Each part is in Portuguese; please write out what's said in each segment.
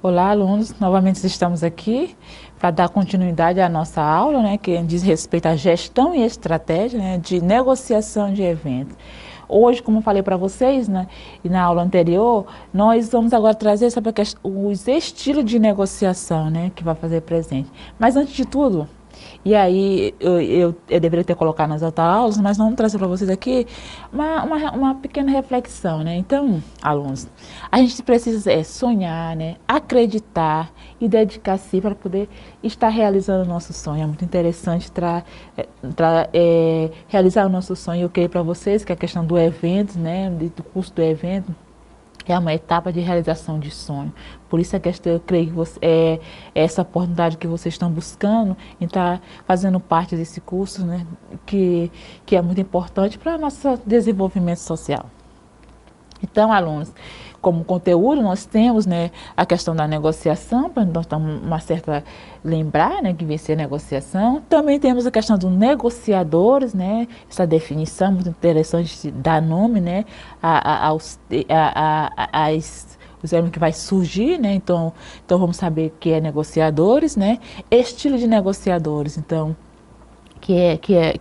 Olá, alunos. Novamente estamos aqui para dar continuidade à nossa aula, né, que diz respeito à gestão e estratégia, né, de negociação de eventos. Hoje, como eu falei para vocês, né, e na aula anterior, nós vamos agora trazer sobre os estilos de negociação, né, que vai fazer presente. Mas antes de tudo, e aí eu deveria ter colocado nas outras aulas, mas vamos trazer para vocês aqui uma pequena reflexão, né? Então, alunos, a gente precisa sonhar, né? Acreditar e dedicar-se para poder estar realizando o nosso sonho. É muito interessante realizar o nosso sonho. Eu queria para vocês que a questão do evento, né? Do custo do evento, é uma etapa de realização de sonho. Por isso é que eu creio que essa oportunidade que vocês estão buscando em estar fazendo parte desse curso, né, que é muito importante para o nosso desenvolvimento social. Então, alunos, como conteúdo, nós temos, né, a questão da negociação, para nós uma certa lembrar, né, que vem ser negociação. Também temos a questão dos negociadores, né, essa definição muito interessante de dar nome, né, os termos que vai surgir, né, então vamos saber o que é negociadores, né, estilo de negociadores, então que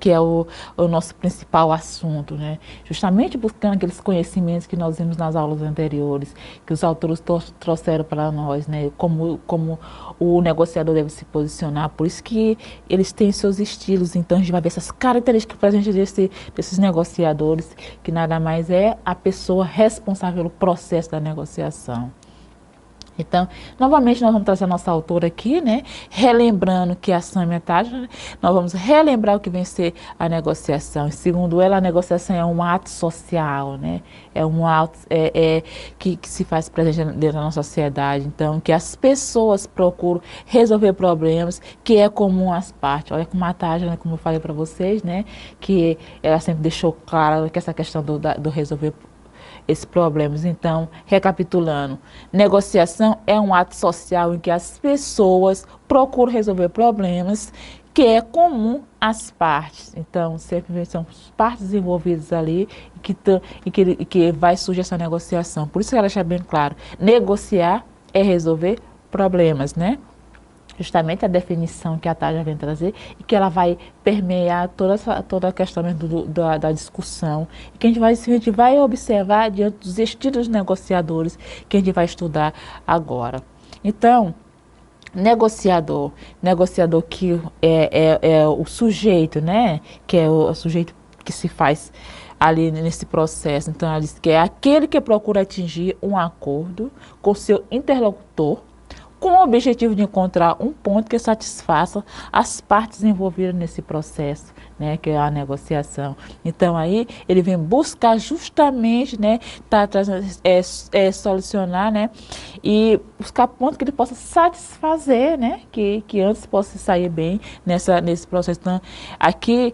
é o nosso principal assunto, né? Justamente buscando aqueles conhecimentos que nós vimos nas aulas anteriores, que os autores trouxeram para nós, né? Como o negociador deve se posicionar, por isso que eles têm seus estilos, então a gente vai ver essas características presentes desses negociadores, que nada mais é a pessoa responsável pelo processo da negociação. Então, novamente, nós vamos trazer a nossa autora aqui, né? Relembrando que a Sâmia Tadja, nós vamos relembrar o que vem ser a negociação. Segundo ela, a negociação é um ato social, né? É um ato que se faz presente dentro da nossa sociedade. Então, que as pessoas procuram resolver problemas que é comum às partes. Olha como a Tadja, né, como eu falei para vocês, né? Que ela sempre deixou claro que essa questão do resolver esses problemas. Então, recapitulando, negociação é um ato social em que as pessoas procuram resolver problemas que é comum às partes. Então, sempre são as partes envolvidas ali e que vai surgir essa negociação. Por isso que ela deixa bem claro, negociar é resolver problemas, né? Justamente a definição que a Thalia vem trazer e que ela vai permear toda a questão da discussão e que a gente vai observar diante dos estilos negociadores que a gente vai estudar agora. Então, negociador que é o sujeito, né? Que é o sujeito que se faz ali nesse processo. Então, ela diz que é aquele que procura atingir um acordo com seu interlocutor com o objetivo de encontrar um ponto que satisfaça as partes envolvidas nesse processo, né, que é a negociação. Então, aí, ele vem buscar justamente, né, solucionar, né, e buscar pontos que ele possa satisfazer, né, que antes possa sair bem nesse processo. Então, aqui,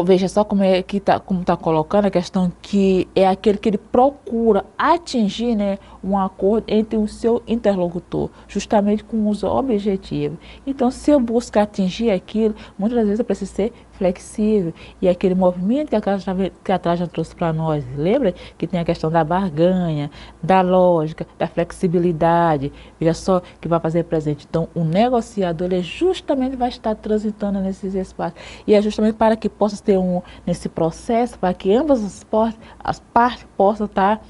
veja só como tá colocando a questão que é aquele que ele procura atingir, né, um acordo entre o seu interlocutor, justamente com os objetivos. Então, se eu busco atingir aquilo, muitas vezes eu preciso ser flexível. E aquele movimento que a Thalia trouxe para nós, lembra? Que tem a questão da barganha, da lógica, da flexibilidade. Veja só que vai fazer presente. Então, o negociador, ele justamente vai estar transitando nesses espaços. E é justamente para que possa ter nesse processo, para que ambas as partes possam estar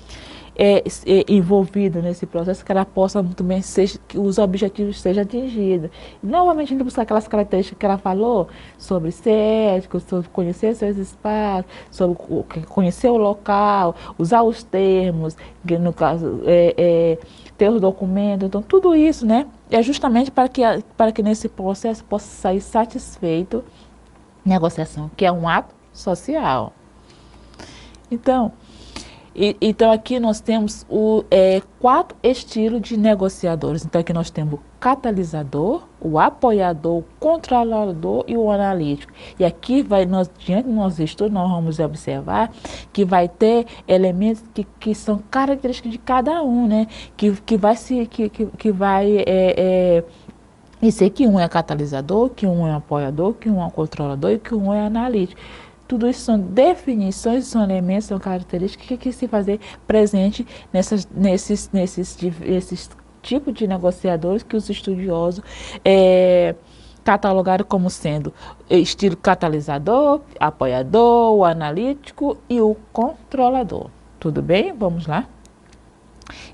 envolvida nesse processo, que ela possa muito bem que os objetivos sejam atingidos. E, novamente, a gente buscar aquelas características que ela falou sobre ser ético, sobre conhecer seus espaços, sobre conhecer o local, usar os termos, que no caso, ter os documentos. Então, tudo isso, né, é justamente para que nesse processo possa sair satisfeito negociação, que é um ato social. Então, aqui nós temos 4 estilos de negociadores. Então, aqui nós temos o catalisador, o apoiador, o controlador e o analítico. E aqui, diante do nosso estudo, nós vamos observar que vai ter elementos que são característicos de cada um, né? Que vai dizer que um é catalisador, que um é apoiador, que um é controlador e que um é analítico. Tudo isso são definições, são elementos, são características que se fazer presente nesses tipo de negociadores que os estudiosos catalogaram como sendo estilo catalisador, apoiador, o analítico e o controlador. Tudo bem? Vamos lá?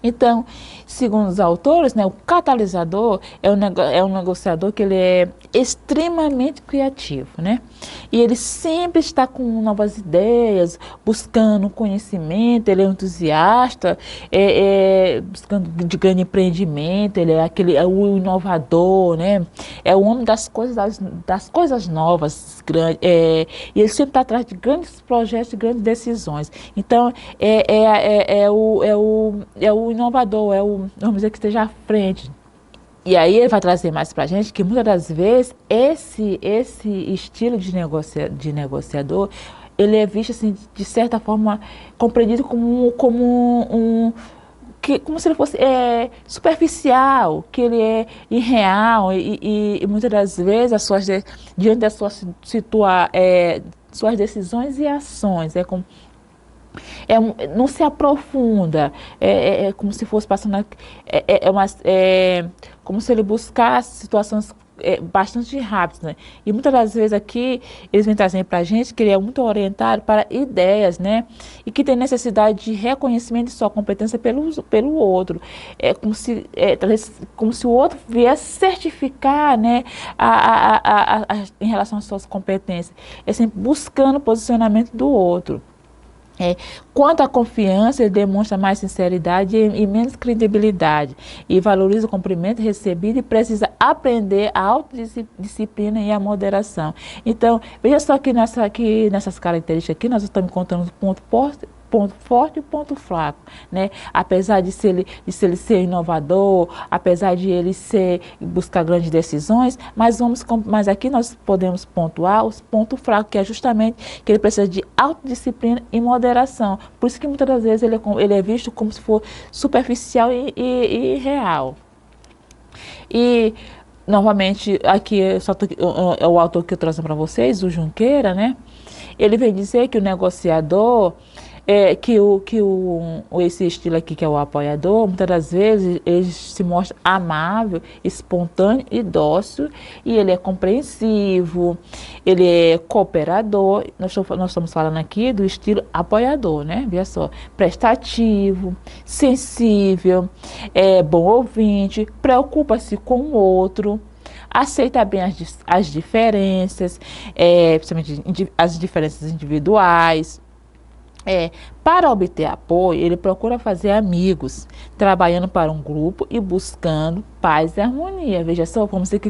Então, segundo os autores, né, o catalisador é um negociador que ele é extremamente criativo, né? E ele sempre está com novas ideias, buscando conhecimento, ele é um entusiasta, buscando de grande empreendimento, ele é o inovador, né? É o homem das coisas novas, e ele sempre está atrás de grandes projetos, de grandes decisões. Então, é o inovador, vamos dizer, que esteja à frente. E aí ele vai trazer mais para a gente que muitas das vezes esse estilo de negociador, ele é visto assim, de certa forma, compreendido como se ele fosse superficial, que ele é irreal e muitas das vezes diante das suas decisões e ações, não se aprofunda, como se fosse passando, como se ele buscasse situações bastante rápidas, né? E muitas das vezes aqui eles vêm trazendo para a gente que ele é muito orientado para ideias, né? E que tem necessidade de reconhecimento de sua competência pelo outro. Como se o outro viesse certificar, né? Em relação às suas competências. É sempre buscando o posicionamento do outro. Quanto à confiança, ele demonstra mais sinceridade e menos credibilidade e valoriza o cumprimento recebido e precisa aprender a autodisciplina e a moderação. Então, veja só que nessas características aqui, nós estamos contando ponto forte e ponto fraco, né? Apesar de ele ser inovador, apesar de ele buscar grandes decisões, mas aqui nós podemos pontuar os pontos fracos, que é justamente que ele precisa de autodisciplina e moderação. Por isso que muitas das vezes ele é visto como se for superficial e real. E novamente aqui é o autor que eu trouxe para vocês, o Junqueira, né? Ele vem dizer que o negociador esse estilo aqui, que é o apoiador, muitas das vezes ele se mostra amável, espontâneo e dócil, e ele é compreensivo, ele é cooperador. Nós estamos falando aqui do estilo apoiador, né? Veja só, prestativo, sensível, bom ouvinte, preocupa-se com o outro, aceita bem as diferenças, principalmente as diferenças individuais. Para obter apoio, ele procura fazer amigos, trabalhando para um grupo e buscando paz e harmonia. Veja só, como se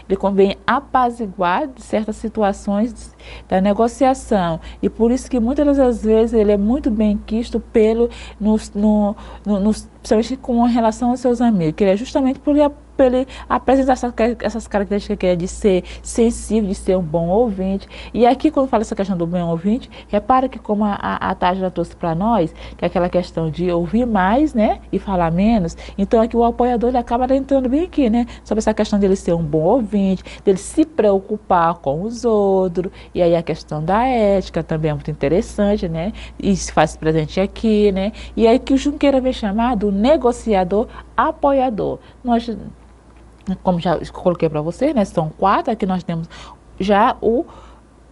ele convém apaziguar certas situações da negociação. E por isso que muitas das vezes ele é muito bem quisto principalmente com relação aos seus amigos, que ele é justamente por ele apresentar essas características que é de ser sensível, de ser um bom ouvinte. E aqui, quando fala essa questão do bom ouvinte, repara que como a Tágila trouxe para nós, que é aquela questão de ouvir mais, né, e falar menos. Então aqui o apoiador ele acaba entrando bem aqui, né, sobre essa questão dele ser um bom ouvinte, dele se preocupar com os outros. E aí a questão da ética também é muito interessante, né, e se faz presente aqui, né. E aí que o Junqueira vem chamar do negociador apoiador. Nós, como já coloquei para vocês, né, são 4, aqui nós temos já o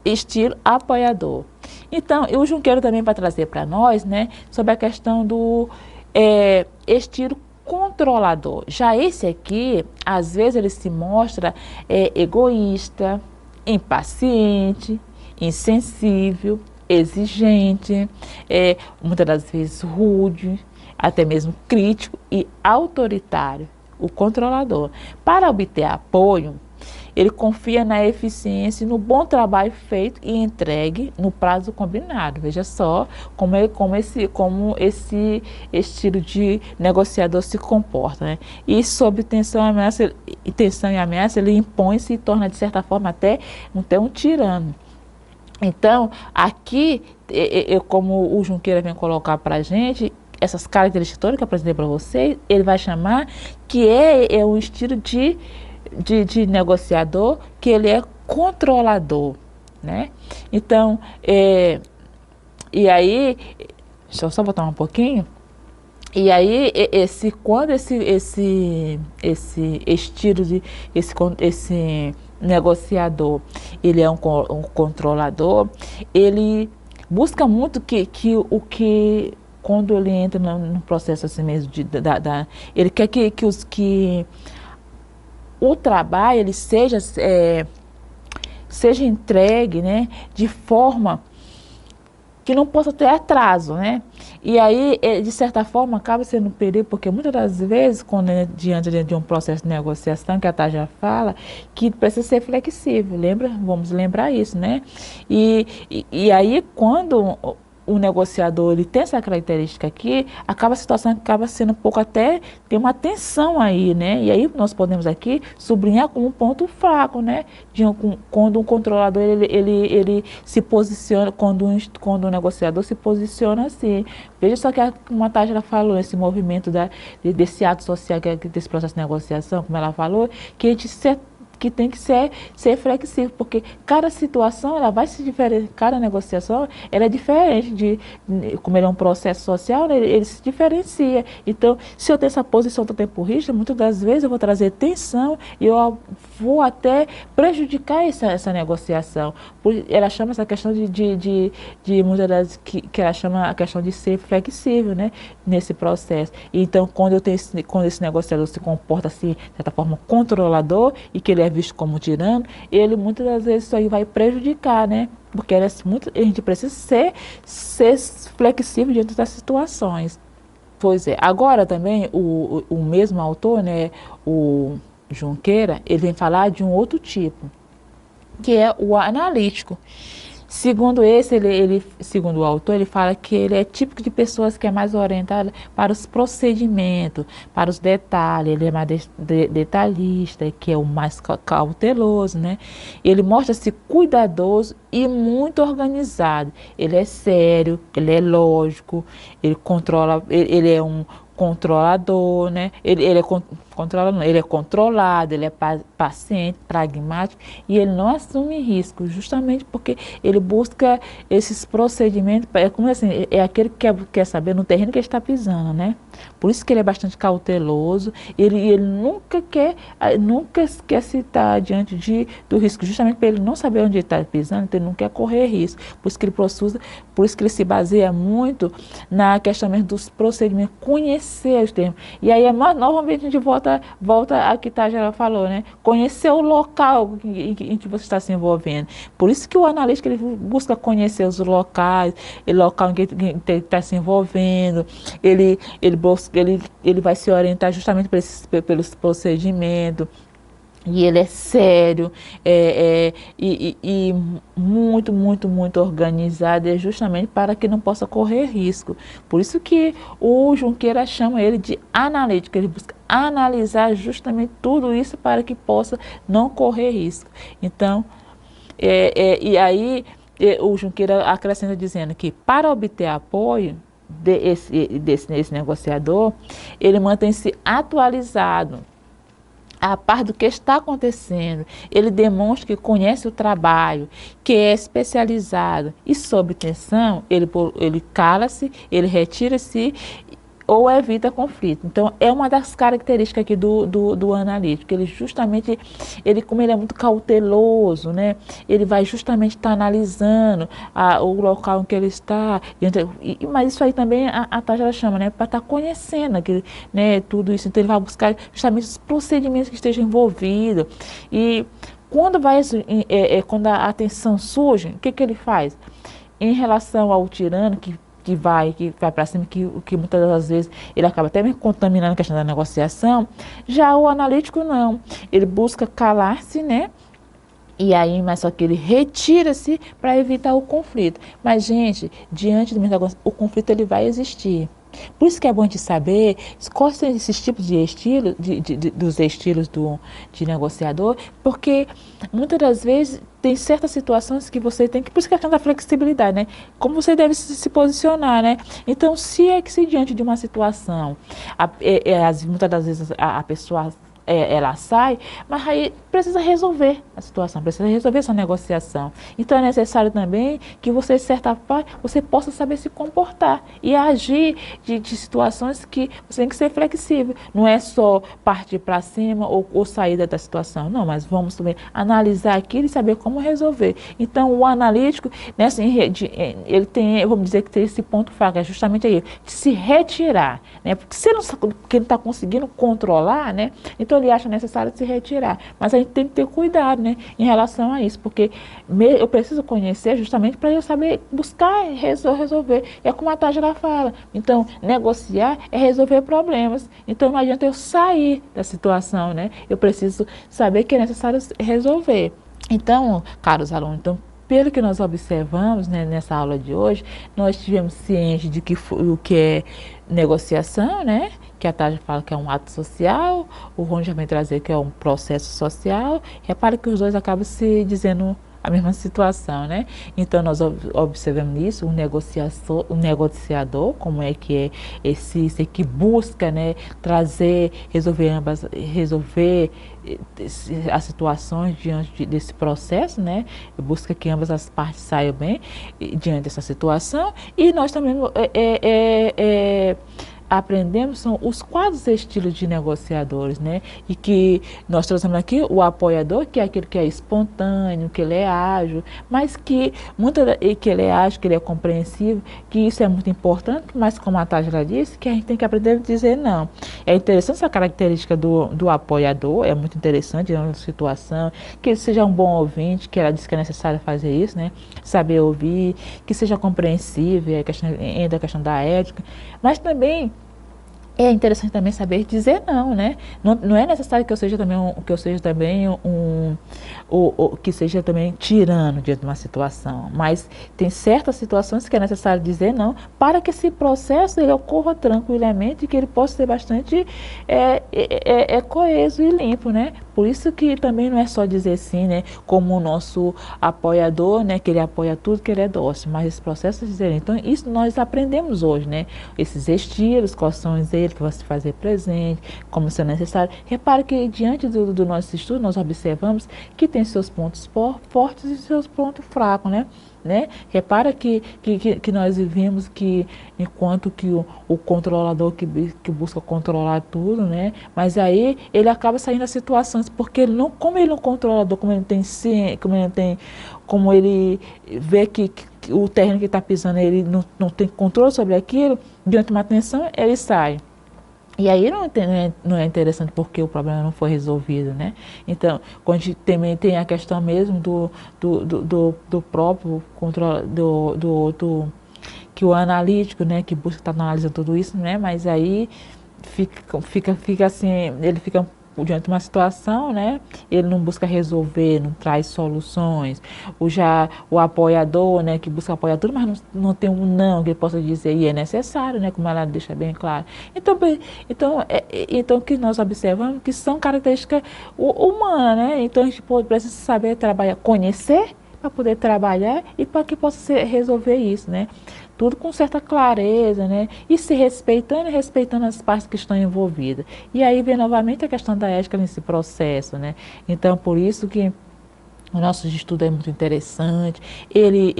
estilo apoiador. Então, o Junqueira também vai trazer para nós, né, sobre a questão do estilo controlador. Já esse aqui, às vezes ele se mostra egoísta, impaciente, insensível, exigente, muitas das vezes rude, até mesmo crítico e autoritário. O controlador. Para obter apoio, ele confia na eficiência e no bom trabalho feito e entregue no prazo combinado. Veja só como esse estilo de negociador se comporta, né? E sob tensão e ameaça, ele impõe-se e torna, de certa forma, até um tirano. Então, aqui, como o Junqueira vem colocar para a gente, essas características todas que eu apresentei para vocês, ele vai chamar que é um estilo de negociador, que ele é controlador, né? Então, e aí, deixa eu só voltar um pouquinho. E aí, quando esse estilo de, esse negociador, ele é um controlador, ele busca muito quando ele entra no processo assim mesmo, ele quer que o trabalho ele seja entregue, né, de forma que não possa ter atraso, né? E aí, de certa forma, acaba sendo um perigo, porque muitas das vezes, quando é diante de um processo de negociação, que a Tá já fala, que precisa ser flexível, lembra? Vamos lembrar isso, né? E aí, quando o negociador ele tem essa característica aqui, a situação acaba sendo um pouco até, tem uma tensão aí, né? E aí nós podemos aqui sublinhar como um ponto fraco, né? Quando um controlador ele se posiciona, quando um negociador se posiciona assim. Veja só que como a Tágera falou, esse movimento desse ato social, desse processo de negociação, como ela falou, que a gente que tem que ser flexível, porque cada situação ela vai se diferenciar, cada negociação ela é diferente como ele é um processo social, né, ele se diferencia. Então, se eu tenho essa posição do tempo rígido, muitas das vezes eu vou trazer tensão e eu vou até prejudicar essa negociação. Ela chama essa questão de muitas das que ela chama a questão de ser flexível, né, nesse processo. Então, quando esse negociador se comporta assim, de certa forma, controlador e que ele é visto como tirano, ele muitas das vezes isso aí vai prejudicar, né? Porque a gente precisa ser flexível diante das situações. Pois é. Agora também o mesmo autor, né, o Junqueira, ele vem falar de um outro tipo, que é o analítico. Segundo o autor, ele fala que ele é típico de pessoas que é mais orientada para os procedimentos, para os detalhes, ele é mais detalhista, que é o mais cauteloso, né? Ele mostra-se cuidadoso e muito organizado. Ele é sério, ele é lógico, ele controla, ele é um controlador, né? Ele é controlado, ele é paciente, pragmático e ele não assume risco, justamente porque ele busca esses procedimentos, como assim, é aquele que quer saber no terreno que ele está pisando, né? Por isso que ele é bastante cauteloso, ele nunca quer se estar diante do risco, justamente para ele não saber onde ele está pisando, então ele não quer correr risco, por isso que ele se baseia muito na questão mesmo dos procedimentos, conhecer os termos. E aí, novamente, a gente volta a que Tágera falou, né? Conhecer o local em que você está se envolvendo. Por isso que o analista ele busca conhecer os locais, o local em que ele está se envolvendo, ele vai se orientar justamente pelos procedimentos. E ele é sério, e muito, muito, muito organizado, é justamente para que não possa correr risco. Por isso que o Junqueira chama ele de analítico, ele busca analisar justamente tudo isso para que possa não correr risco. Então, e aí o Junqueira acrescenta dizendo que para obter apoio desse negociador, ele mantém-se atualizado a par do que está acontecendo, ele demonstra que conhece o trabalho, que é especializado e sob tensão, ele cala-se, ele retira-se ou evita conflito. Então, é uma das características aqui do analítico, ele justamente, como ele é muito cauteloso, né, ele vai justamente estar analisando o local em que ele está, mas isso aí também a Tágera chama, né, para estar conhecendo aquele, né, tudo isso, então ele vai buscar justamente os procedimentos que estejam envolvidos, e quando a tensão surge, o que ele faz? Em relação ao tirano, que vai para cima, que muitas das vezes ele acaba até me contaminando a questão da negociação, já o analítico não, ele busca calar-se, né? E aí, mas só que ele retira-se para evitar o conflito. Mas, gente, diante do negócio, o conflito ele vai existir. Por isso que é bom a gente saber quais são esses tipos de estilos, dos estilos de negociador, porque muitas das vezes tem certas situações que você tem que, por isso que é a questão da flexibilidade, né? Como você deve se posicionar, né? Então, se diante de uma situação, muitas das vezes a pessoa ela sai, mas aí precisa resolver a situação, precisa resolver essa negociação. Então é necessário também que você, de certa forma, você possa saber se comportar e agir de situações que você tem que ser flexível. Não é só partir para cima ou sair da situação, não, mas vamos também analisar aquilo e saber como resolver. Então o analítico, né, assim, ele tem, vamos dizer que tem esse ponto fraco, é justamente aí, de se retirar, né, porque se ele não está conseguindo controlar, né, então ele acha necessário se retirar. Mas a gente tem que ter cuidado, né, em relação a isso, porque eu preciso conhecer justamente para eu saber buscar e resolver. É como a Tágila fala. Então, negociar é resolver problemas. Então, não adianta eu sair da situação, né? Eu preciso saber que é necessário resolver. Então, caros alunos, então, pelo que nós observamos, né, nessa aula de hoje, nós tivemos ciência de o que é negociação, né? Que a Tati fala que é um ato social, o Ron já vem trazer que é um processo social. Repare que os dois acabam se dizendo a mesma situação, né? Então nós observamos isso, o negociador, como é que é esse que busca, né, trazer, resolver as situações diante desse processo, né? Busca que ambas as partes saiam bem diante dessa situação. E nós também aprendemos são os quatro estilos de negociadores, né? E que nós trouxemos aqui o apoiador, que é aquele que é espontâneo, que ele é ágil, mas que ele é ágil, que ele é compreensivo, que isso é muito importante, mas como a Tágila disse, que a gente tem que aprender a dizer não. É interessante essa característica do apoiador, é muito interessante na situação, que ele seja um bom ouvinte, que ela disse que é necessário fazer isso, né? Saber ouvir, que seja compreensível, ainda a questão da ética, mas também é interessante também saber dizer não, né? Não é necessário que eu seja também que seja também tirano diante de uma situação, mas tem certas situações que é necessário dizer não para que esse processo ele ocorra tranquilamente e que ele possa ser bastante coeso e limpo, né? Por isso que também não é só dizer sim, né? Como o nosso apoiador, né? Que ele apoia tudo, que ele é dócil, mas esse processo de dizer, então isso nós aprendemos hoje, né? Esses estilos, quais são eles que você fazer presente, como se é necessário. Repare que diante do nosso estudo nós observamos que tem seus pontos fortes e seus pontos fracos, né? Repara que nós vivemos que enquanto que o controlador que busca controlar tudo, né? Mas aí ele acaba saindo das situações porque como ele não é controlador, como ele vê que o terreno que está pisando ele não tem controle sobre aquilo, diante de uma tensão ele sai. E aí não é interessante porque o problema não foi resolvido, né? Então, quando a gente também tem a questão mesmo do próprio controle, do outro, que o analítico, né, que busca estar analisando tudo isso, né? Mas aí fica assim, ele fica diante de uma situação, né? Ele não busca resolver, não traz soluções. O apoiador, né, que busca apoiar tudo, mas não tem um não que ele possa dizer, e é necessário, né, como ela deixa bem claro. Então que nós observamos que são características humanas, né? Então a gente precisa saber trabalhar, conhecer para poder trabalhar e para que possa resolver isso, né? Tudo com certa clareza, né? E se respeitando e respeitando as partes que estão envolvidas. E aí vem novamente a questão da ética nesse processo, né? Então, por isso que o nosso estudo é muito interessante. Ele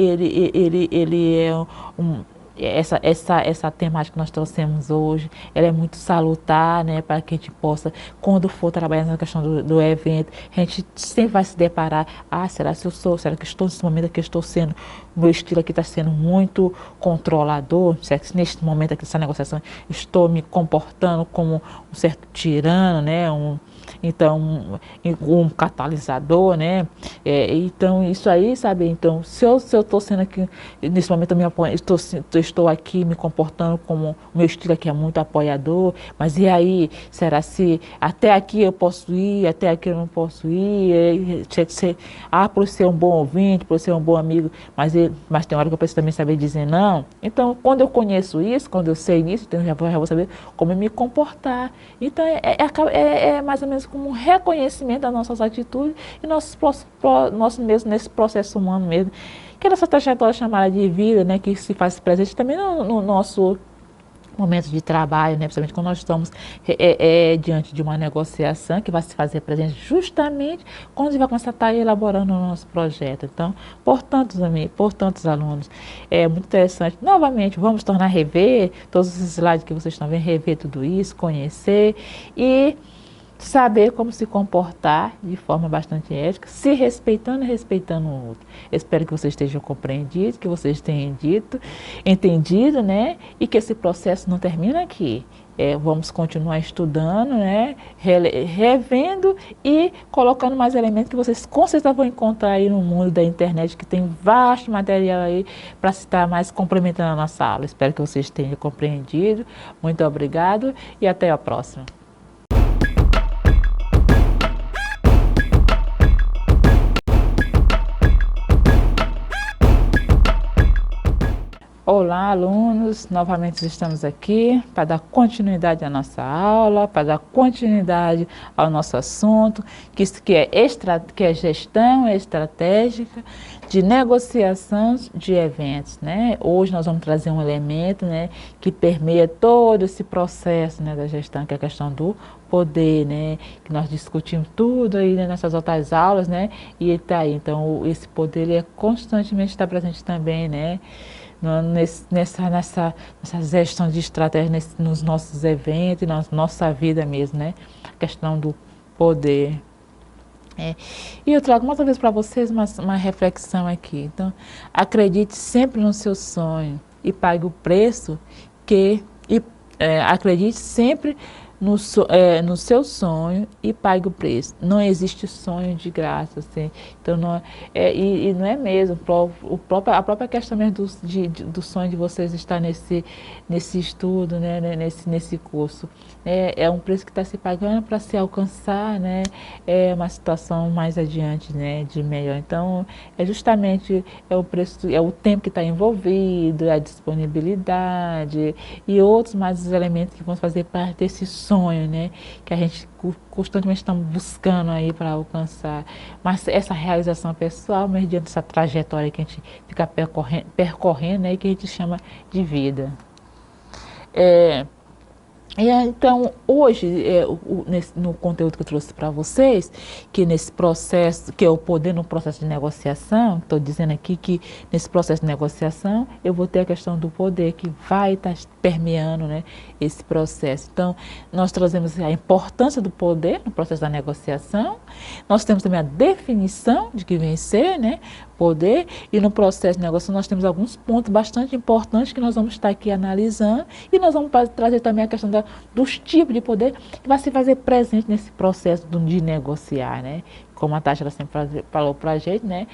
é essa temática que nós trouxemos hoje, ela é muito salutar, né, para que a gente possa, quando for trabalhar na questão do evento, a gente sempre vai se deparar, será que estou nesse momento aqui, o meu estilo aqui está sendo muito controlador, será que neste momento aqui, essa negociação, estou me comportando como um certo tirano, né, um catalisador, né? Então, isso aí, sabe? Então, se eu estou sendo aqui, nesse momento eu me apoio, estou aqui me comportando como o meu estilo aqui é muito apoiador, mas e aí, será se até aqui eu posso ir, até aqui eu não posso ir? Tinha que ser, por ser um bom ouvinte, por ser um bom amigo, mas tem hora que eu preciso também saber dizer não. Então, quando eu conheço isso, quando eu sei isso, então já vou saber como me comportar. Então, é mais ou menos como um reconhecimento das nossas atitudes e nosso mesmo nesse processo humano mesmo, que é essa trajetória chamada de vida, né, que se faz presente também no nosso momentos de trabalho, né? Principalmente quando nós estamos diante de uma negociação que vai se fazer presente justamente quando a gente vai começar a estar elaborando o nosso projeto. Então, portanto, alunos, é muito interessante. Novamente, vamos tornar a rever todos esses slides que vocês estão vendo, rever tudo isso, conhecer e saber como se comportar de forma bastante ética, se respeitando e respeitando o outro. Espero que vocês estejam compreendidos, que vocês tenham entendido, né? E que esse processo não termina aqui. Vamos continuar estudando, né? Revendo e colocando mais elementos que vocês com certeza vão encontrar aí no mundo da internet, que tem vasto material aí para estar mais complementando a nossa aula. Espero que vocês tenham compreendido. Muito obrigado e até a próxima. Olá, alunos! Novamente estamos aqui para dar continuidade à nossa aula, para dar continuidade ao nosso assunto, que é gestão estratégica de negociação de eventos, né? Hoje nós vamos trazer um elemento, né, que permeia todo esse processo, né, da gestão, que é a questão do poder, né, que nós discutimos tudo aí, né, nessas outras aulas, né, e ele está aí. Então, esse poder ele constantemente está presente também, né, nessa gestão de estratégia nos nossos eventos, na nossa vida mesmo, né? A questão do poder. E eu trago mais uma vez para vocês uma reflexão aqui. Então, acredite sempre no seu sonho e pague o preço acredite sempre no seu sonho e pague o preço. Não existe sonho de graça, assim. Então, e não é mesmo. A própria questão mesmo do sonho de vocês estar nesse estudo, né, nesse curso. É um preço que está se pagando para se alcançar, né, uma situação mais adiante, né, de melhor. Então, justamente o preço, é o tempo que está envolvido, a disponibilidade e outros mais elementos que vão fazer parte desse sonho, né, que a gente constantemente estamos buscando aí para alcançar. Mas essa realização pessoal, mediante essa trajetória que a gente fica percorrendo, né, que a gente chama de vida. Então, hoje, no conteúdo que eu trouxe para vocês, que nesse processo, que é o poder no processo de negociação, estou dizendo aqui que nesse processo de negociação, eu vou ter a questão do poder que vai estar permeando, né, esse processo. Então, nós trazemos a importância do poder no processo da negociação, nós temos também a definição de que vencer, né, poder, e no processo de negociação nós temos alguns pontos bastante importantes que nós vamos estar aqui analisando, e nós vamos trazer também a questão dos tipos de poder que vai se fazer presente nesse processo de negociar, né? Como a Tati sempre falou para a gente, né?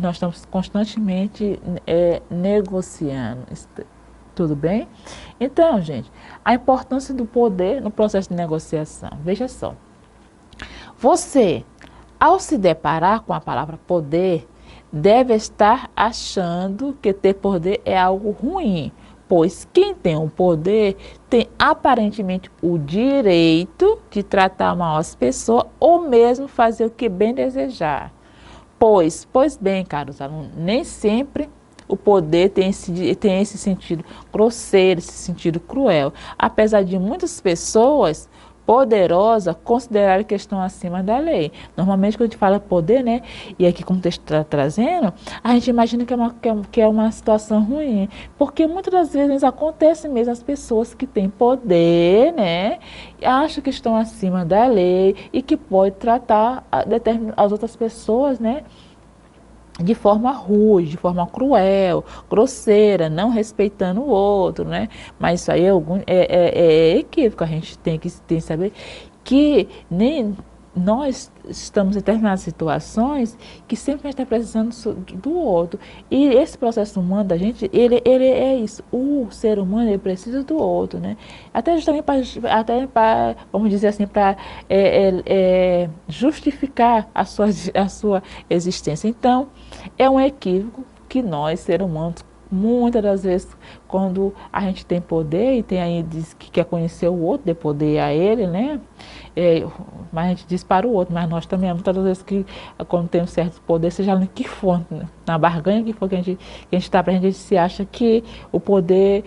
Nós estamos constantemente negociando. Tudo bem? Então, gente, a importância do poder no processo de negociação. Veja só. Você, ao se deparar com a palavra poder, deve estar achando que ter poder é algo ruim, pois quem tem o poder tem aparentemente o direito de tratar mal as pessoas ou mesmo fazer o que bem desejar. Pois bem, caros alunos, nem sempre o poder tem esse sentido grosseiro, esse sentido cruel, apesar de muitas pessoas poderosa considerar que estão acima da lei. Normalmente, quando a gente fala poder, né, e aqui como o texto está trazendo, a gente imagina que é uma situação ruim, porque muitas das vezes acontece mesmo as pessoas que têm poder, né, acham que estão acima da lei e que pode tratar as outras pessoas, né, de forma rude, de forma cruel, grosseira, não respeitando o outro, né? Mas isso aí é equívoco, a gente tem que saber que nem nós estamos em determinadas situações que sempre a gente está precisando do outro. E esse processo humano da gente, ele é isso. O ser humano, ele precisa do outro, né? Até justamente para vamos dizer assim, para justificar a sua existência. Então, é um equívoco que nós, seres humanos, Muitas das vezes, quando a gente tem poder e tem aí diz que quer conhecer o outro, dê poder a ele, né? Mas a gente diz para o outro, mas nós também, muitas das vezes que quando tem um certo poder, seja no que for, né? Na barganha que for que a gente está para a gente se acha que o poder,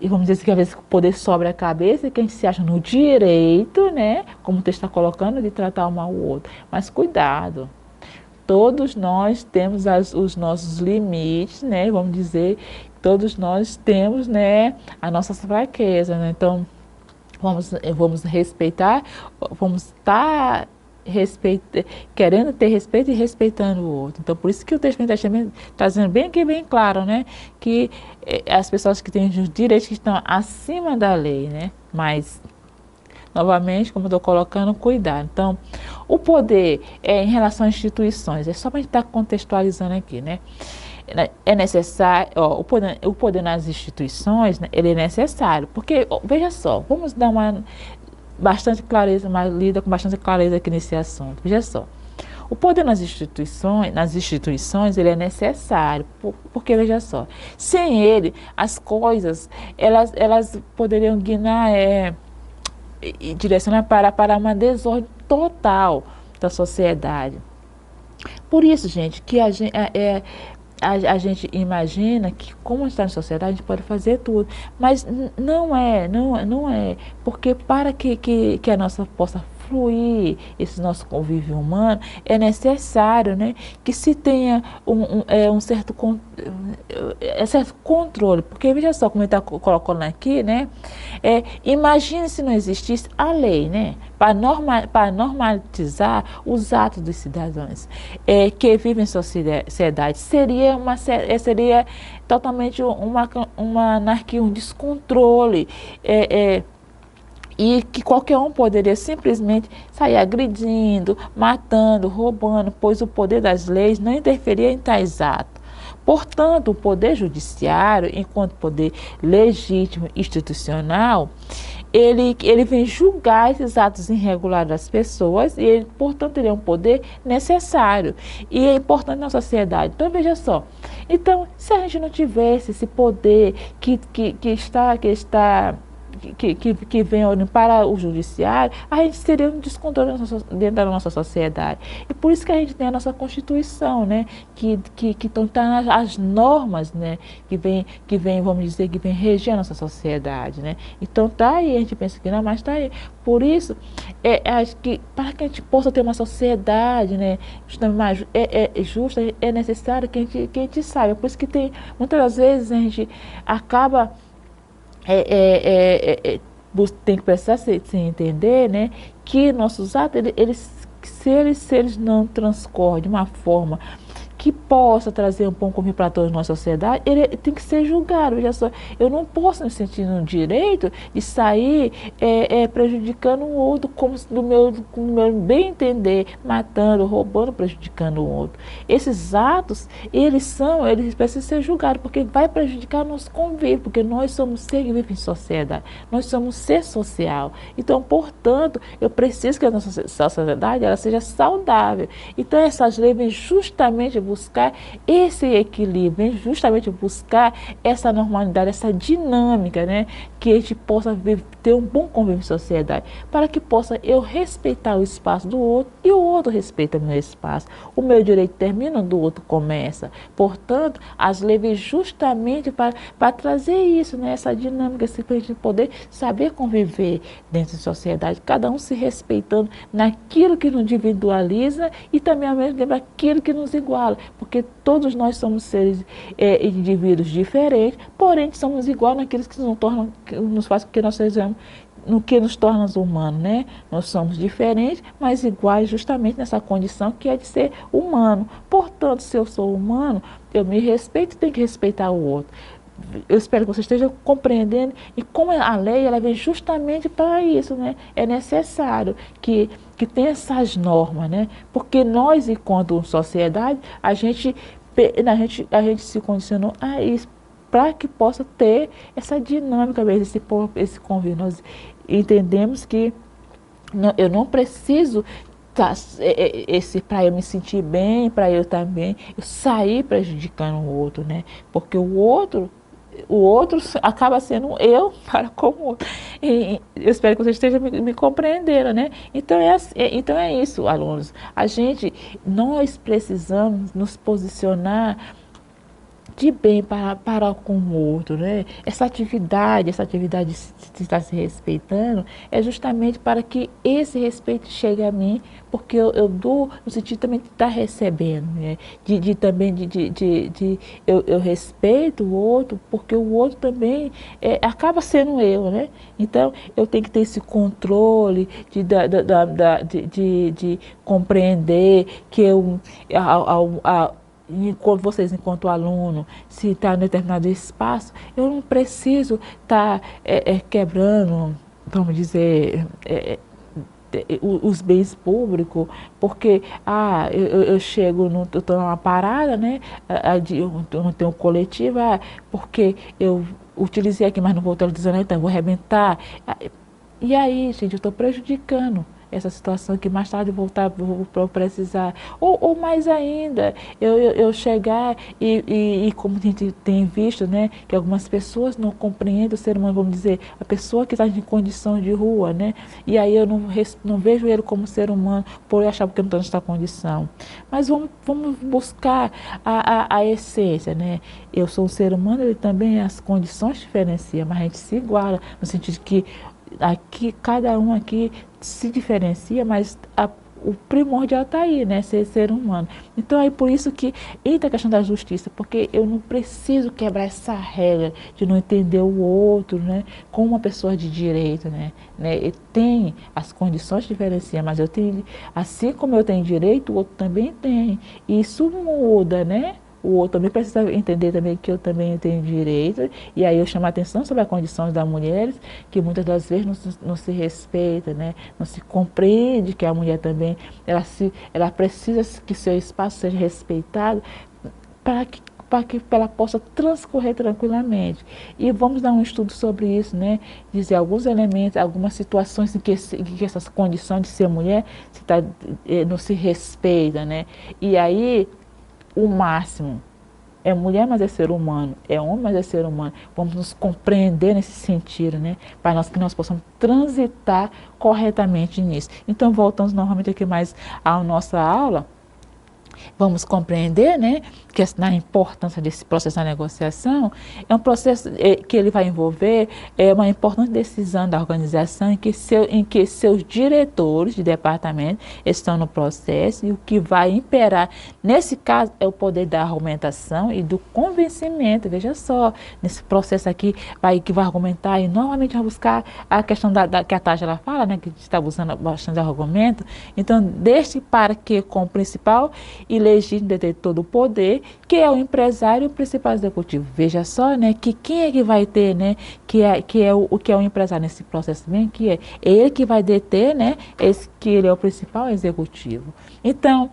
e vamos dizer assim, que às vezes o poder sobre a cabeça, que a gente se acha no direito, né? Como o texto está colocando, de tratar um mal o outro. Mas cuidado. Todos nós temos os nossos limites, né? Vamos dizer, todos nós temos, né, a nossa fraqueza, né? Então, vamos respeitar, vamos estar querendo ter respeito e respeitando o outro. Então, por isso que o texto está dizendo bem aqui, bem claro, né? Que as pessoas que têm os direitos que estão acima da lei, né? Mas novamente, como eu estou colocando, cuidado. Então, o poder em relação às instituições, é só para a gente estar contextualizando aqui, né? É necessário, ó, o poder nas instituições, né, ele é necessário, porque, ó, veja só, vamos dar bastante clareza, lida com bastante clareza aqui nesse assunto. Veja só, o poder nas instituições ele é necessário, porque veja só, sem ele, as coisas, elas poderiam guiar, e direcionar para uma desordem total da sociedade. Por isso, gente, que a gente imagina que como está na sociedade a gente pode fazer tudo, mas não é, porque para que a nossa possa fluir esse nosso convívio humano, é necessário, né, que se tenha um certo controle, porque veja só como ele está colocando aqui, né, imagine se não existisse a lei, né, para normalizar os atos dos cidadãos que vivem em sociedade, seria totalmente uma anarquia, um descontrole, e que qualquer um poderia simplesmente sair agredindo, matando, roubando, pois o poder das leis não interferia em tais atos. Portanto, o poder judiciário, enquanto poder legítimo institucional, ele vem julgar esses atos irregulares das pessoas e ele, portanto, ele é um poder necessário e é importante na sociedade. Então, veja só. Então, se a gente não tivesse esse poder que vem para o judiciário, a gente seria um descontrole dentro da nossa sociedade. E por isso que a gente tem a nossa Constituição, né? Que estão as normas, né? Que vem, vamos dizer, que vem reger a nossa sociedade, né? Então tá aí, a gente pensa que não, mas tá aí. Por isso, acho que para que a gente possa ter uma sociedade, né, justa, é necessário que a gente saiba. Por isso que muitas das vezes a gente acaba tem que precisar se entender, né, que nossos atos, se eles não transcorrem de uma forma que possa trazer um bom convívio para toda a nossa sociedade, ele tem que ser julgado. Veja só, eu não posso me sentir no direito de sair prejudicando o outro como do meu bem entender, matando, roubando, prejudicando o outro. Esses atos, eles precisam ser julgados, porque vai prejudicar o nosso convívio, porque nós somos seres que vivem em sociedade, nós somos ser social. Então, portanto, eu preciso que a nossa sociedade ela seja saudável. Então, essas leis vêm justamente buscar esse equilíbrio, vem justamente buscar essa normalidade, essa dinâmica, né? Que a gente possa ter um bom convívio em sociedade, para que possa eu respeitar o espaço do outro e o outro respeita o meu espaço. O meu direito termina onde o outro começa. Portanto, as leis vêm justamente para trazer isso, né? Essa dinâmica, para a gente poder saber conviver dentro da sociedade, cada um se respeitando naquilo que nos individualiza e também ao mesmo tempo aquilo que nos iguala. Porque todos nós somos seres, indivíduos diferentes, porém somos iguais naqueles que nos faz com que nós sejamos, no que nos torna humanos, né? Nós somos diferentes, mas iguais justamente nessa condição que é de ser humano. Portanto, se eu sou humano, eu me respeito e tenho que respeitar o outro. Eu espero que você esteja compreendendo e como a lei ela vem justamente para isso, né? É necessário que tenha essas normas, né? Porque nós, enquanto sociedade, a gente se condicionou a isso para que possa ter essa dinâmica, esse convívio. Nós entendemos que eu não preciso esse para eu me sentir bem, para eu também, eu sair prejudicando o outro, né? Porque o outro acaba sendo eu para com o outro. E eu espero que vocês estejam me compreendendo, né? Então então é isso, alunos. Nós precisamos nos posicionar de bem para com o outro, né? Essa atividade de estar se respeitando é justamente para que esse respeito chegue a mim, porque eu dou no sentido também de estar recebendo, né? Eu respeito o outro, porque o outro também acaba sendo eu, né? Então eu tenho que ter esse controle de compreender que vocês, enquanto aluno, se está em determinado espaço, eu não preciso estar quebrando, vamos dizer, os bens públicos, porque eu chego, eu estou numa parada, né? Eu não tenho coletivo, porque eu utilizei aqui, mas não vou utilizar, então eu vou arrebentar. E aí, gente, eu estou prejudicando essa situação que mais tarde vou precisar. Ou mais ainda, eu chegar como a gente tem visto, né, que algumas pessoas não compreendem o ser humano, vamos dizer, a pessoa que está em condição de rua, né, e aí eu não vejo ele como ser humano por eu achar que eu não estou nessa condição. Mas vamos buscar a essência, né? Eu sou um ser humano, ele também, as condições diferenciam, mas a gente se iguala, no sentido que aqui, cada um aqui se diferencia, mas o primordial está aí, né? Ser humano. Então é por isso que entra a questão da justiça, porque eu não preciso quebrar essa regra de não entender o outro, né? Como uma pessoa de direito, né? Tem as condições diferenciam, mas eu tenho, assim como eu tenho direito, o outro também tem. E isso muda, né? O outro também precisa entender também que eu também tenho direito, e aí eu chamo a atenção sobre as condições das mulheres, que muitas das vezes não se respeita, né? Não se compreende que a mulher também, ela precisa que seu espaço seja respeitado para que ela possa transcorrer tranquilamente. E vamos dar um estudo sobre isso, né? Dizer alguns elementos, algumas situações em que essas condições de ser mulher não se respeita, né? E aí o máximo é mulher, mas é ser humano, é homem, mas é ser humano. Vamos nos compreender nesse sentido, né? Para que nós possamos transitar corretamente nisso. Então, voltamos novamente aqui mais à nossa aula. Vamos compreender, né, que a importância desse processo da negociação é um processo que ele vai envolver uma importante decisão da organização em que seus diretores de departamento estão no processo, e o que vai imperar nesse caso é o poder da argumentação e do convencimento. Veja só, nesse processo aqui que vai argumentar e novamente vai buscar a questão que a Tati ela fala, né, que está usando bastante argumento. Então, deixe para que com o principal e legítimo detentor do poder, que é o empresário e o principal executivo. Veja só, né, que quem é que vai ter, né, que é o empresário nesse processo bem, que é ele que vai deter, né, que ele é o principal executivo. Então,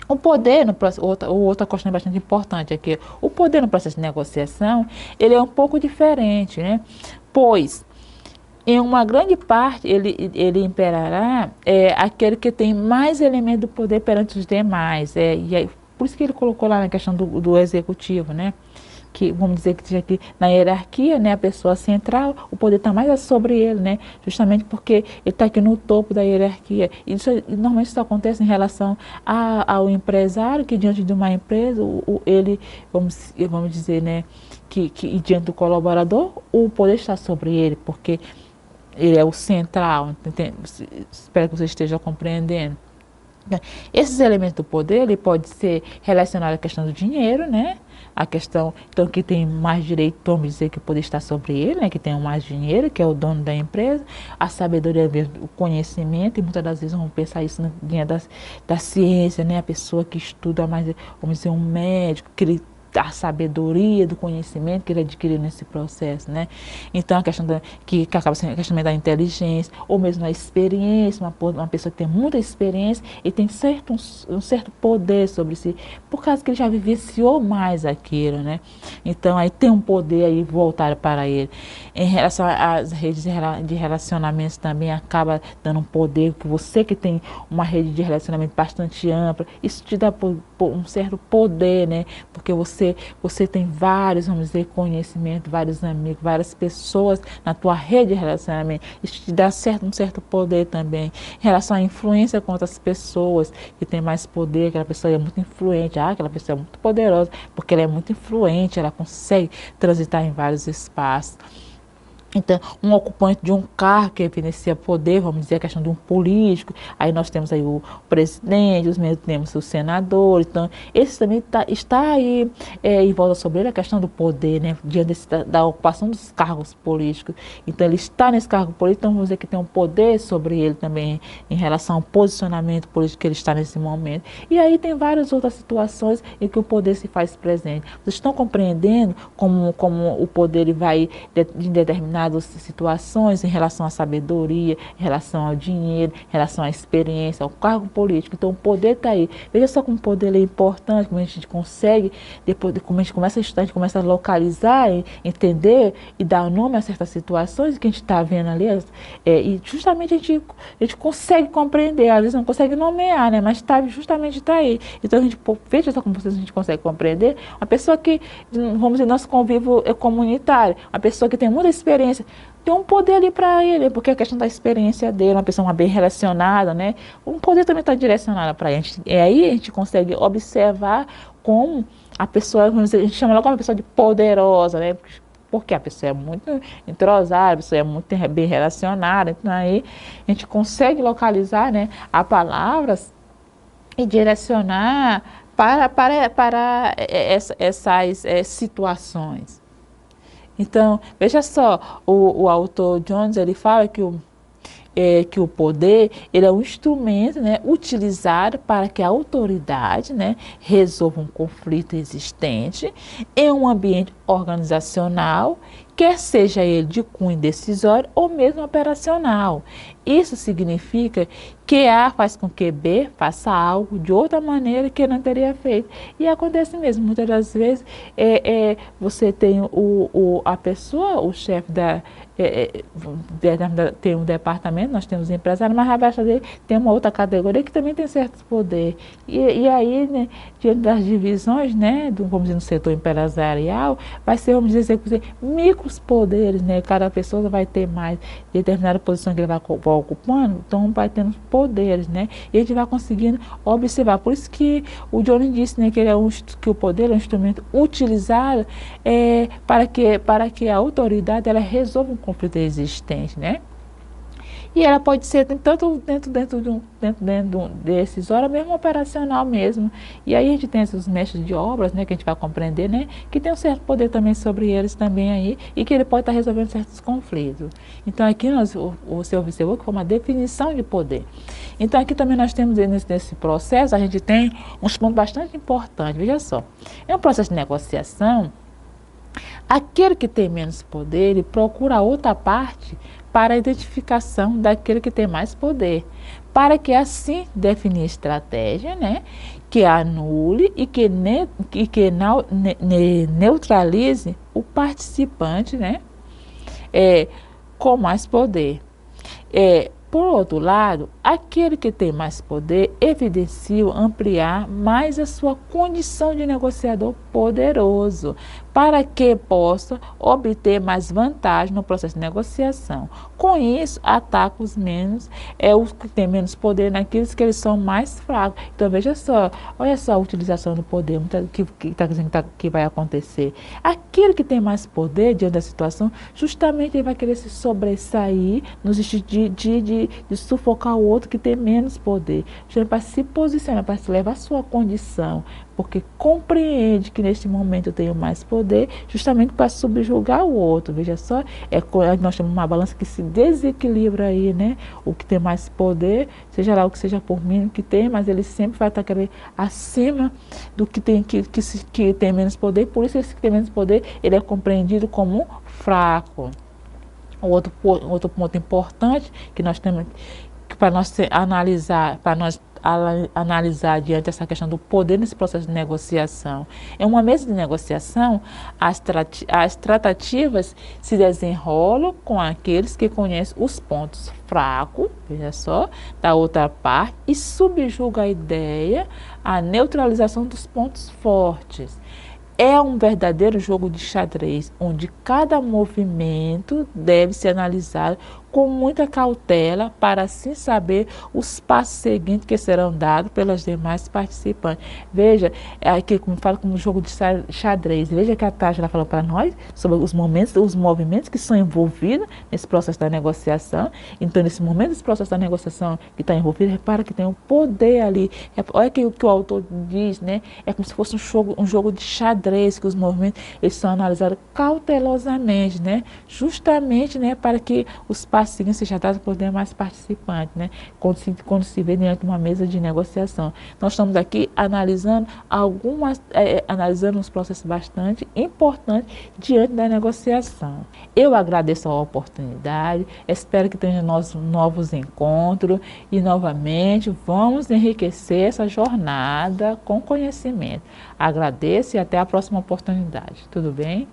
o poder no processo, outra questão bastante importante aqui, o poder no processo de negociação, ele é um pouco diferente, né, pois em uma grande parte, ele imperará aquele que tem mais elementos do poder perante os demais. E aí, por isso que ele colocou lá na questão do executivo, né? Que vamos dizer que aqui na hierarquia, né, a pessoa central, o poder está mais sobre ele, né? Justamente porque ele está aqui no topo da hierarquia. Normalmente isso acontece em relação ao empresário, que diante de uma empresa, ele, vamos dizer, né, que diante do colaborador, o poder está sobre ele, porque ele é o central, entende? Espero que você esteja compreendendo. Esses elementos do poder, ele pode ser relacionado à questão do dinheiro, né? A questão, então, que tem mais direito, vamos dizer que o poder está sobre ele, né? Que tem mais dinheiro, que é o dono da empresa, a sabedoria mesmo, o conhecimento, e muitas das vezes vamos pensar isso na linha da ciência, né? A pessoa que estuda mais, vamos dizer, um médico, que ele da sabedoria, do conhecimento que ele adquiriu nesse processo, né? Então, a questão que acaba sendo a questão da inteligência, ou mesmo a experiência, uma pessoa que tem muita experiência e tem um certo poder sobre si, por causa que ele já vivenciou mais aquilo, né? Então, aí tem um poder aí voltado para ele. Em relação às redes de relacionamentos também, acaba dando um poder, que você que tem uma rede de relacionamento bastante ampla, isso te dá um certo poder, né? Porque você tem vários, vamos dizer, conhecimento, vários amigos, várias pessoas na tua rede de relacionamento. Isso te dá um certo poder também. Em relação à influência com outras pessoas, que tem mais poder, aquela pessoa é muito influente, aquela pessoa é muito poderosa, porque ela é muito influente, ela consegue transitar em vários espaços. Então, um ocupante de um cargo que evidencia poder, vamos dizer, a questão de um político, aí nós temos aí o presidente, os mesmos temos o senador, então, esse também está aí em volta sobre ele a questão do poder, né, diante da ocupação dos cargos políticos. Então, ele está nesse cargo político, então vamos dizer que tem um poder sobre ele também em relação ao posicionamento político que ele está nesse momento. E aí tem várias outras situações em que o poder se faz presente. Vocês estão compreendendo como o poder ele vai em determinadas situações em relação à sabedoria, em relação ao dinheiro, em relação à experiência, ao cargo político. Então o poder está aí. Veja só como o poder é importante, como a gente consegue, depois como a gente começa a estudar, a gente começa a localizar, entender e dar nome a certas situações que a gente está vendo ali, e justamente a gente consegue compreender, às vezes não consegue nomear, né? Mas justamente está aí. Então a gente, veja só como a gente consegue compreender, uma pessoa que, vamos dizer, nosso convívio é comunitário, uma pessoa que tem muita experiência, tem um poder ali para ele, porque a questão da experiência dele, uma pessoa bem relacionada, né? Um poder também está direcionado para a gente. E aí a gente consegue observar como a pessoa, vamos dizer, a gente chama logo uma pessoa de poderosa, né? Porque a pessoa é muito entrosada, a pessoa é muito bem relacionada, então aí a gente consegue localizar, né, a palavras e direcionar para essas situações. Então, veja só, o autor Jones, ele fala que o poder ele é um instrumento, né, utilizado para que a autoridade, né, resolva um conflito existente em um ambiente organizacional, quer seja ele de cunho decisório ou mesmo operacional. Isso significa que A faz com que B faça algo de outra maneira que não teria feito. E acontece mesmo, muitas das vezes você tem a pessoa, o chefe tem um departamento, nós temos empresário, mas abaixo dele tem uma outra categoria que também tem certos poderes. E aí, né, diante das divisões, né, vamos dizer, no setor empresarial, vai ser, vamos dizer, micros poderes, né, cada pessoa vai ter mais determinada posição que ele vai ocupando, então vai tendo poderes, né, e a gente vai conseguindo observar. Por isso que o Johnny disse, né, que, que o poder é um instrumento utilizado para que a autoridade ela resolva um conflito existente, né? E ela pode ser tanto dentro desses horas, mesmo operacional mesmo. E aí a gente tem esses mestres de obras, né, que a gente vai compreender, né, que tem um certo poder também sobre eles também aí, e que ele pode estar resolvendo certos conflitos. Então aqui você observou que foi uma definição de poder. Então aqui também nós temos nesse processo, a gente tem uns pontos bastante importantes. Veja só, é um processo de negociação. Aquele que tem menos poder, ele procura outra parte para a identificação daquele que tem mais poder, para que assim definir estratégia, né, que anule e que neutralize o participante, né, com mais poder. Por outro lado, aquele que tem mais poder evidencia ampliar mais a sua condição de negociador poderoso, para que possa obter mais vantagem no processo de negociação. Com isso, ataca os os que têm menos poder naqueles que eles são mais fracos. Então, veja só, olha só a utilização do poder que está dizendo que vai acontecer. Aquele que tem mais poder diante da situação, justamente ele vai querer se sobressair no sentido de sufocar o outro que tem menos poder, justamente para se posicionar, para se levar a sua condição, porque compreende que neste momento eu tenho mais poder, justamente para subjugar o outro. Veja só, nós temos uma balança que se desequilibra aí, né? O que tem mais poder, seja lá o que seja por mínimo que tem, mas ele sempre vai estar querendo acima do que tem, que tem menos poder, por isso esse que tem menos poder, ele é compreendido como fraco. Outro ponto importante que nós temos para nós analisar diante dessa questão do poder nesse processo de negociação. Em uma mesa de negociação, as tratativas se desenrolam com aqueles que conhecem os pontos fracos, veja só, da outra parte e subjuga a ideia, a neutralização dos pontos fortes. É um verdadeiro jogo de xadrez, onde cada movimento deve ser analisado com muita cautela para assim saber os passos seguintes que serão dados pelas demais participantes. Veja, aqui como fala como jogo de xadrez, veja que a Tágila falou para nós sobre os movimentos que são envolvidos nesse processo da negociação. Então, nesse momento, esse processo da negociação que está envolvido, repara que tem um poder ali. Olha que o que o autor diz, né? É como se fosse um jogo de xadrez, que os movimentos eles são analisados cautelosamente, né? Justamente, né, para que os passos seguintes sejam dados por demais participantes, né? Quando se vê diante de uma mesa de negociação. Nós estamos aqui analisando analisando uns processos bastante importantes diante da negociação. Eu agradeço a oportunidade, espero que tenham novos encontros e novamente vamos enriquecer essa jornada com conhecimento. Agradeço e até a próxima oportunidade. Tudo bem?